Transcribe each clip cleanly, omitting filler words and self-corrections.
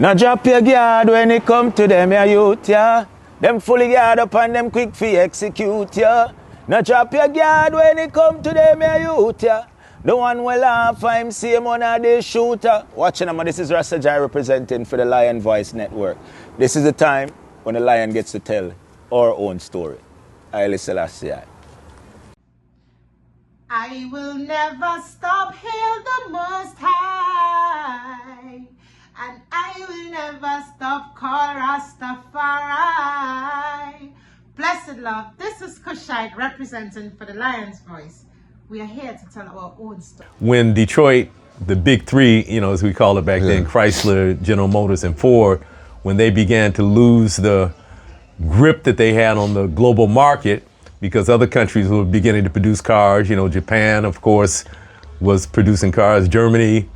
Now drop your guard when it come to them, ya youth, yeah. Them fully guard up and them quick fi execute, yeah. Now drop your guard when it come to them, ya youth, yeah. The one will laugh, I'm same one of the shooter. Watching them, this is Rasta Jai representing for the Lion Voice Network. This is the time when the lion gets to tell our own story. Haile Selassie. I will never stop, hail the Most High, and I will never stop, call Rastafari. Blessed love, this is Kushite representing for the Lion's Voice. We are here to tell our own story. When Detroit, the big three, as we call it back then, Chrysler, General Motors, and Ford, when they began to lose the grip that they had on the global market, because other countries were beginning to produce cars. Japan, of course, was producing cars. Germany,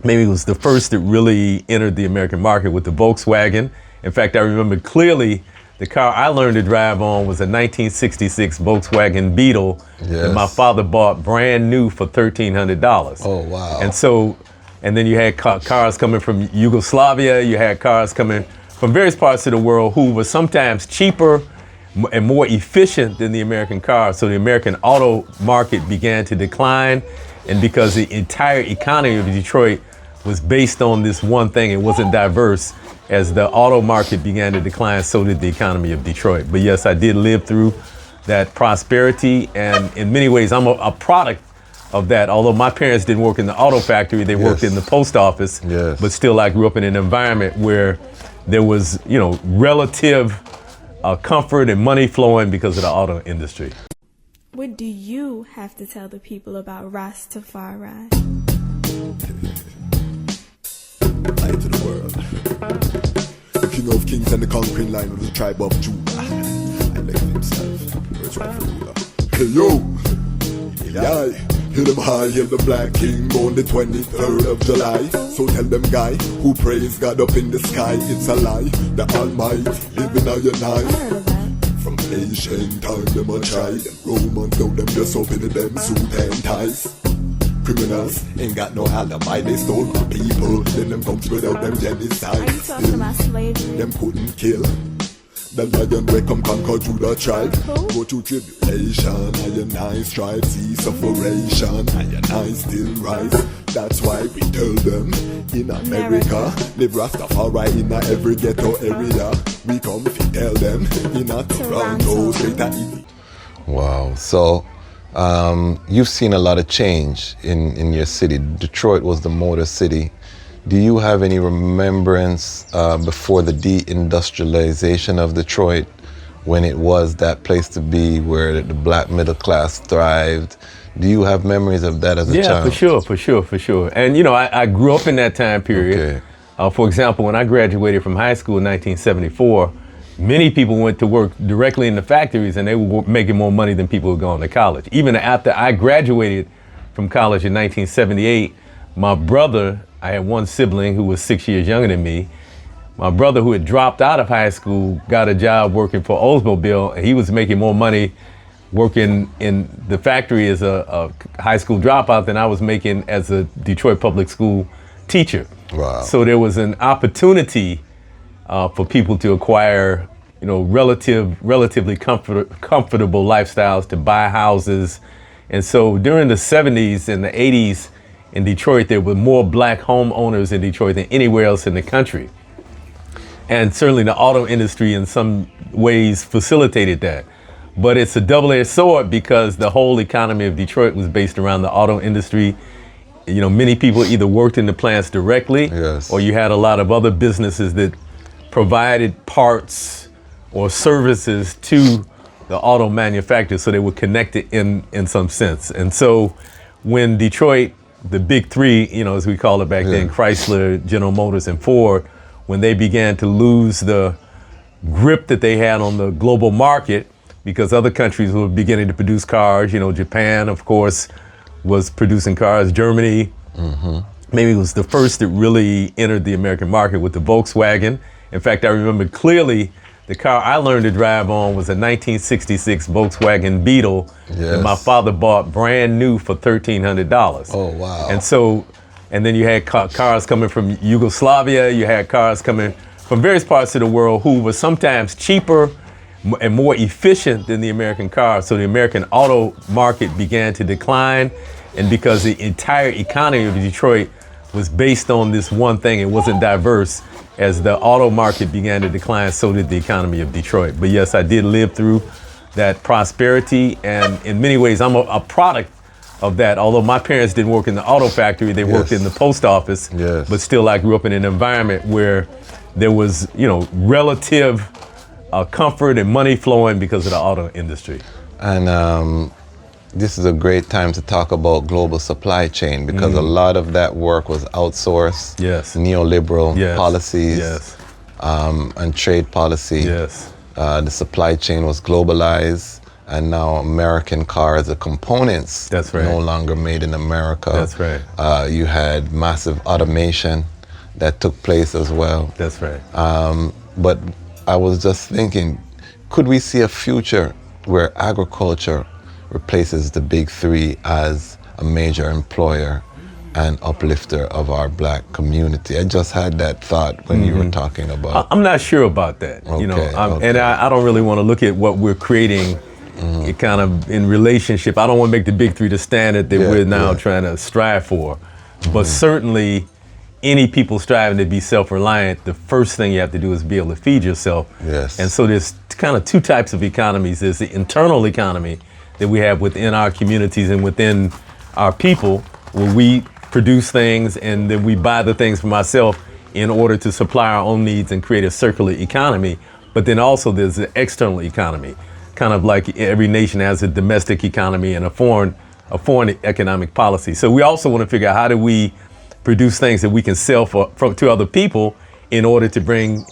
maybe was the first that really entered the American market with the Volkswagen. In fact, I remember clearly the car I learned to drive on was a 1966 Volkswagen Beetle that my father bought brand new for $1,300. Oh, wow. And then you had cars coming from Yugoslavia. You had cars coming from various parts of the world who were sometimes cheaper and more efficient than the American car. So the American auto market began to decline. And because the entire economy of Detroit was based on this one thing, it wasn't diverse. As the auto market began to decline, so did the economy of Detroit. But yes, I did live through that prosperity. And in many ways, I'm a product of that. Although my parents didn't work in the auto factory, they worked in the post office. But still, I grew up in an environment where there was, relative comfort and money flowing because of the auto industry. What do you have to tell the people about Rastafari? Light to the world. The King of Kings and the conquering line of the tribe of Judah. I left himself. Hey yo! Yeah. Hear them high, hear the Black King on the 23rd of July. So tell them guy who praise God up in the sky, it's a lie. The Almighty living on your night. From ancient time them a try. Them Romans know them just open them suit and ties. Criminals ain't got no alibi, they stole my people. Then them come without them genocide. Are you talking about slavery? Them couldn't kill the lion will come conquer Judah tribe. Go through tribulation, I strive, see sufferation, I still rise. That's why we tell them in America, live Rastafari in every ghetto area. We come to tell them in Toronto, straight to Italy. Wow, so you've seen a lot of change in your city. Detroit was the motor city. Do you have any remembrance before the deindustrialization of Detroit, when it was that place to be where the black middle class thrived? Do you have memories of that as a child? Yeah, for sure. And I grew up in that time period. For example, when I graduated from high school in 1974, many people went to work directly in the factories and they were making more money than people who were going to college. Even after I graduated from college in 1978, my brother, I had one sibling who was 6 years younger than me. My brother, who had dropped out of high school, got a job working for Oldsmobile, and he was making more money working in the factory as a high school dropout than I was making as a Detroit public school teacher. Wow. So there was an opportunity for people to acquire, relatively comfortable lifestyles, to buy houses. And so during the 70s and the 80s in Detroit, there were more black homeowners in Detroit than anywhere else in the country. And certainly the auto industry in some ways facilitated that. But it's a double-edged sword because the whole economy of Detroit was based around the auto industry. Many people either worked in the plants directly, or you had a lot of other businesses that provided parts or services to the auto manufacturers, so they were connected in some sense. And so when Detroit, the big three, as we call it back then, Chrysler, General Motors, and Ford, when they began to lose the grip that they had on the global market, because other countries were beginning to produce cars. Japan, of course, was producing cars. Germany, maybe was the first that really entered the American market with the Volkswagen. In fact, I remember clearly the car I learned to drive on was a 1966 Volkswagen Beetle that my father bought brand new for $1,300. Oh, wow. And so And then you had cars coming from Yugoslavia. You had cars coming from various parts of the world who were sometimes cheaper and more efficient than the American car. So the American auto market began to decline. And because the entire economy of Detroit was based on this one thing, it wasn't diverse. As the auto market began to decline, so did the economy of Detroit. But yes, I did live through that prosperity, and in many ways, I'm a product of that. Although my parents didn't work in the auto factory, they worked in the post office. Yes. But still, I grew up in an environment where there was, relative comfort and money flowing because of the auto industry. And this is a great time to talk about global supply chain, because a lot of that work was outsourced. Yes. Neoliberal policies. Yes. And trade policy. Yes. The supply chain was globalized, and now American cars, the components, That's right. no longer made in America. That's right. You had massive automation that took place as well. That's right. But I was just thinking, could we see a future where agriculture replaces the big three as a major employer and uplifter of our black community? I just had that thought when you were talking about. I'm not sure about that. Okay. And I don't really want to look at what we're creating it kind of in relationship. I don't want to make the big three the standard that we're now trying to strive for. But certainly, any people striving to be self-reliant, the first thing you have to do is be able to feed yourself. Yes. And so there's kind of two types of economies. There's the internal economy that we have within our communities and within our people, where we produce things and then we buy the things from ourselves in order to supply our own needs and create a circular economy. But then also there's the external economy, kind of like every nation has a domestic economy and a foreign economic policy. So we also want to figure out how do we produce things that we can sell to other people in order to bring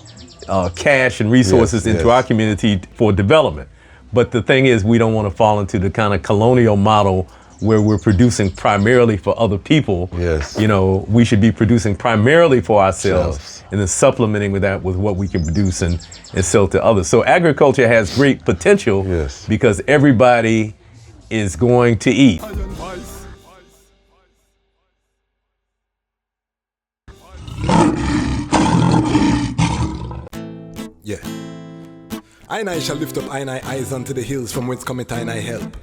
cash and resources into our community for development. But the thing is, we don't want to fall into the kind of colonial model where we're producing primarily for other people. Yes. We should be producing primarily for ourselves and then supplementing with that with what we can produce and sell to others. So agriculture has great potential because everybody is going to eat. Yeah. I shall lift up I eyes unto the hills from whence cometh I help.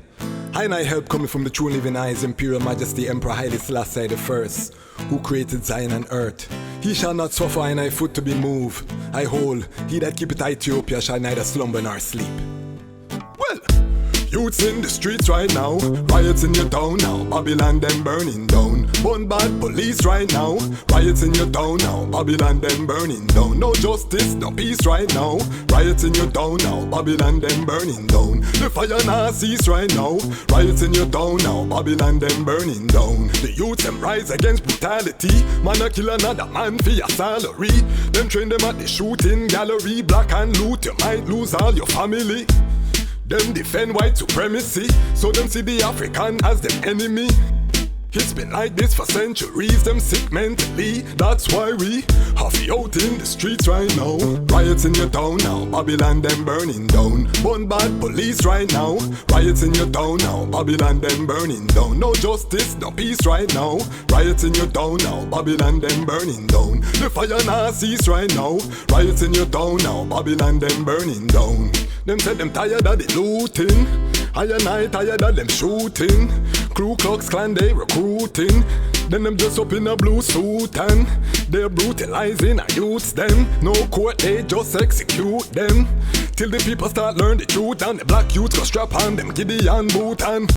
I help coming from the true and living eyes, Imperial Majesty Emperor Haile Selassie the First, who created Zion and earth. He shall not suffer I foot to be moved. I hold, he that keepeth Ethiopia shall neither slumber nor sleep. Well, youths in the streets right now, riots in your town now, Babylon them burning down. One bad police right now, riots in your town now, Babylon them burning down. No justice, no peace right now, riots in your town now, Babylon them burning down. The fire now cease right now, riots in your town now, Babylon them burning down. The youths them rise against brutality, man a kill another man for your salary. Them train them at the shooting gallery, black and loot, you might lose all your family. Them defend white supremacy, so them see the African as them enemy. It's been like this for centuries, them sick mentally. That's why we have you out in the streets right now. Riots in your town now, Babylon them burning down. One bad police right now, riots in your town now, Babylon them burning down. No justice, no peace right now, riots in your town now, Babylon them burning down. The fire now cease right now, riots in your town now, Babylon them burning down. Them said them tired of the looting, I and I tired of them shooting. Ku Klux Klan they recruiting, then them dress up in a blue suit and they're brutalizing our youths them. No court, they just execute them till the people start learn the truth and the black youth go strap on them Gideon boot and